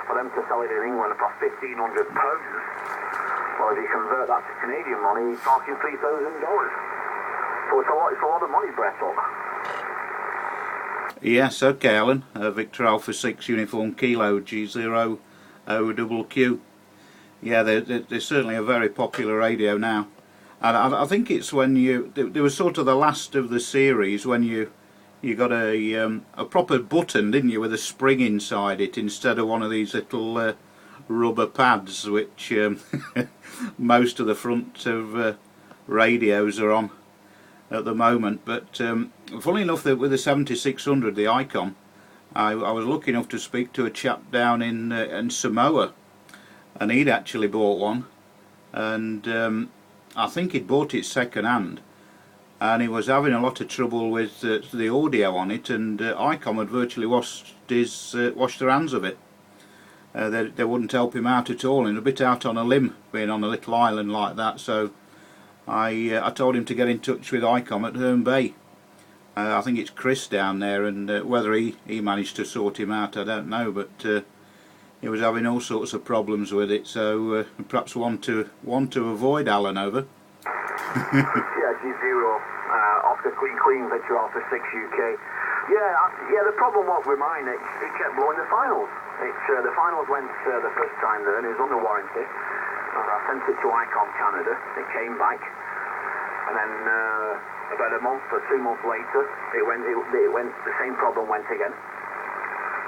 for them to sell it in England for £1,500. Well, if you convert that to Canadian money, you're talking $3,000. So it's a lot of money, Brett. Yes, okay, Alan. Victor Alpha 6 Uniform Kilo G0OQQ. Yeah, they're certainly a very popular radio now. And I think it's when they were sort of the last of the series when you got a proper button, didn't you, with a spring inside it instead of one of these little rubber pads which most of the front of radios are on at the moment. But funnily enough, with the 7600, the Icon, I was lucky enough to speak to a chap down in Samoa, and he'd actually bought one, and I think he'd bought it second hand, and he was having a lot of trouble with the audio on it, and Icom had virtually washed their hands of it. They wouldn't help him out at all, and a bit out on a limb being on a little island like that. So I told him to get in touch with Icom at Herne Bay. I think it's Chris down there, and whether he managed to sort him out I don't know, but he was having all sorts of problems with it, so perhaps one to avoid, Alan, over. Yeah, G0, Oscar Queen, Victor Alpha 6UK. Yeah, the problem was with mine, it kept blowing the finals. The finals went the first time there, and it was under warranty. I sent it to Icom Canada, it came back, and then about a month or 2 months later, it went. The same problem went again.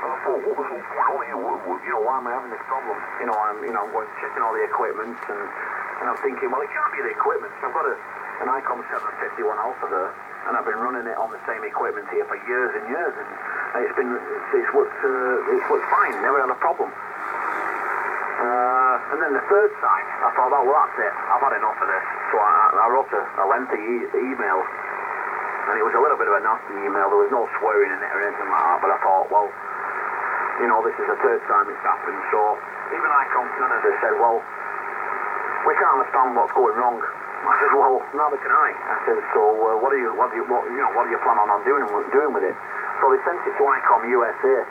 I thought, what was going on? Why am I having this problem? I'm going checking all the equipment, and I'm thinking, well, it can't be the equipment. So I've got an Icom 751 Alpha there, and I've been running it on the same equipment here for years and years, and it's worked fine, never had a problem. And then the third time, I thought, oh, well, that's it. I've had enough of this. So I wrote a lengthy email, and it was a little bit of a nasty email. There was no swearing in it or anything like that, but I thought, well, this is the third time it's happened. So even Icom Canada said, well, we can't understand what's going wrong. I said, well, neither can I. I said, so what do you plan on doing with it? So they sent it to Icom USA,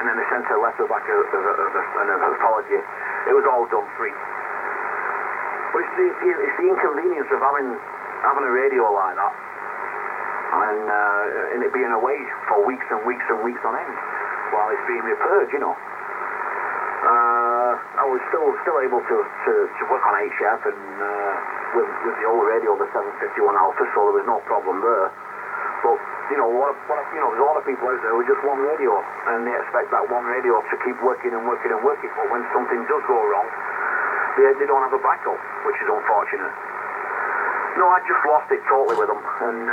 and then they sent a letter back of an apology. It was all done free. But it's the inconvenience of having a radio like that, and it being away for weeks and weeks and weeks on end while it's being repaired. I was still able to work on HF and with the old radio, the 751 Alpha, so there was no problem there. But there's a lot of people out there with just one radio, and they expect that one radio to keep working and working and working. But when something does go wrong, they don't have a backup, which is unfortunate. No, I just lost it totally with them. And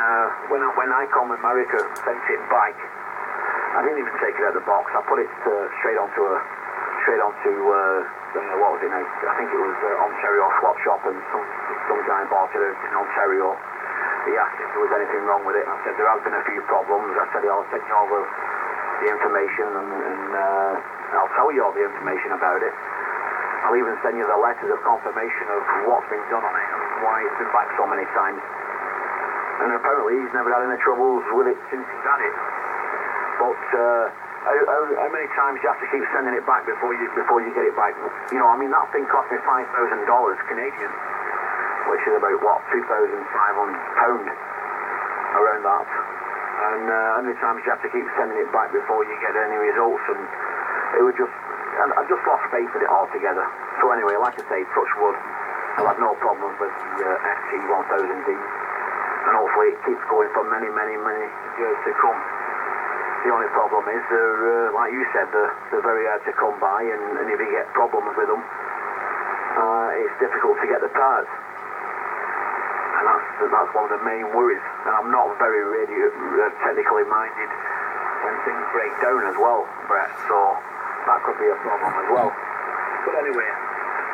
when Icom America sent it back, I didn't even take it out of the box. I put it straight onto what was it now? I think it was Ontario Swap Shop, and some guy bought it in Ontario. He asked if there was anything wrong with it, and I said there has been a few problems. I said I'll send you over the information, and I'll tell you all the information about it. I'll even send you the letters of confirmation of what's been done on it and why it's been back so many times. And apparently he's never had any troubles with it since he's had it. But how many times do you have to keep sending it back before you get it back? That thing cost me $5,000 Canadian, which is about, what, £2,500, around that. And how many times do you have to keep sending it back before you get any results? And it was just, I just lost faith in it altogether. So anyway, like I say, touch wood, I've had no problems with the ST1000D, and hopefully it keeps going for many, many, many years to come. The only problem is, like you said, they're very hard to come by, and if you get problems with them, it's difficult to get the parts. And that's one of the main worries. And I'm not very technically minded when things break down as well, Brett, so that could be a problem as well. But anyway,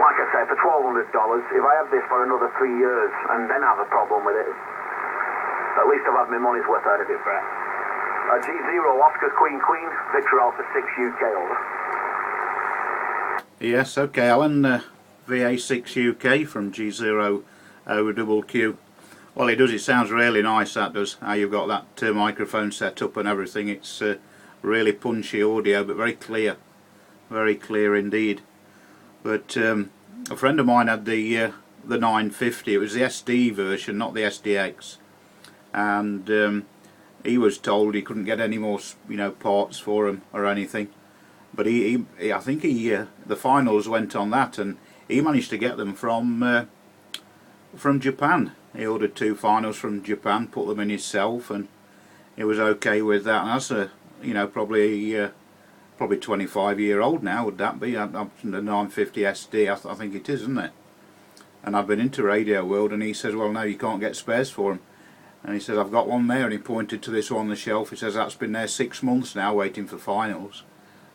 like I said, for $1,200, if I have this for another 3 years and then have a problem with it, at least I've had my money's worth out of it, Brett. G0, Oscar Queen, Victor Alpha 6UK, over. Yes, okay, Alan. VA6UK from G0OQQ. Well, it sounds really nice, that does, how you've got that microphone set up and everything. It's really punchy audio, but very clear. very clear indeed. But a friend of mine had the 950. It was the SD version, not the SDX, and he was told he couldn't get any more, parts for him or anything. But I think the finals went on that, and he managed to get them from Japan. He ordered 2 finals from Japan, put them in himself, and he was okay with that. And that's probably 25-year-old now. Would that be? Up to the 950 SD, I think it is, isn't it? And I've been into Radio World, and he says, well, no, you can't get spares for them. And he says, I've got one there, and he pointed to this one on the shelf. He says, that's been there 6 months now, waiting for finals.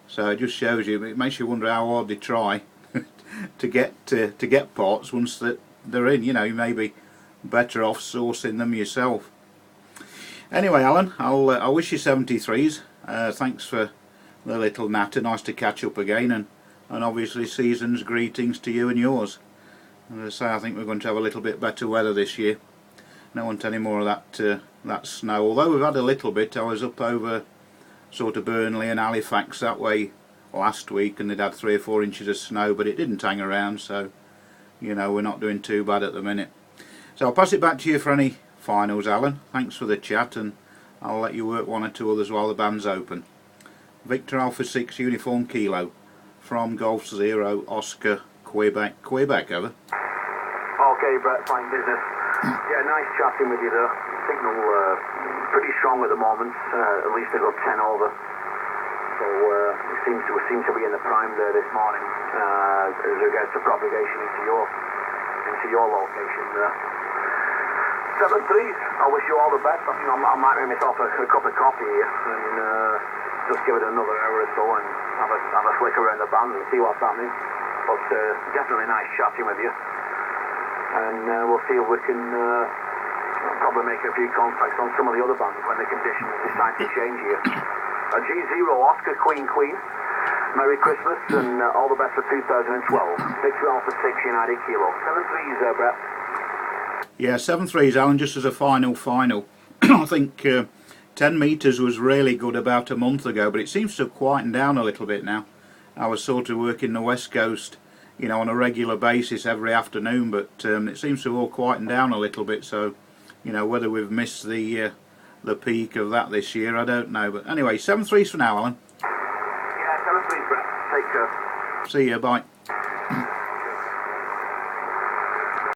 So it just shows you, it makes you wonder how hard they try to get parts once that they're in. You may be better off sourcing them yourself. Anyway, Alan, I wish you 73s. Thanks for the little natter. Nice to catch up again, and obviously season's greetings to you and yours. As I say, I think we're going to have a little bit better weather this year. Don't want any more of that snow. Although we've had a little bit. I was up over sort of Burnley and Halifax that way last week, and they'd had 3 or 4 inches of snow, but it didn't hang around, so we're not doing too bad at the minute. So I'll pass it back to you for any finals, Alan. Thanks for the chat, and I'll let you work 1 or 2 others while the band's open. Victor Alpha 6 Uniform Kilo from Golf 0 Oscar Quebec, over. Okay, Brett, fine business. Yeah, nice chatting with you there. Signal pretty strong at the moment, at least a good 10 over. So we seem to be in the prime there this morning as regards to propagation into your location there. 7 threes. I wish you all the best. I think I might make myself a cup of coffee here and just give it another hour or so and have a flick around the band and see what's happening. But definitely nice chatting with you. And we'll see if we can probably make a few contacts on some of the other bands when the conditions decide to change here. G0 Oscar Queen. Merry Christmas and all the best for 2012. Victor Alpha 6 United Kilo. 7 threes, Brett. Yeah, 7 threes, Alan, just as a final. I think 10 metres was really good about a month ago, but it seems to have quietened down a little bit now. I was sort of working the West Coast, on a regular basis every afternoon, but it seems to have all quietened down a little bit, so whether we've missed the peak of that this year, I don't know. But anyway, 7 threes for now, Alan. Yeah, 7 threes, Brett. Take care. See you, bye.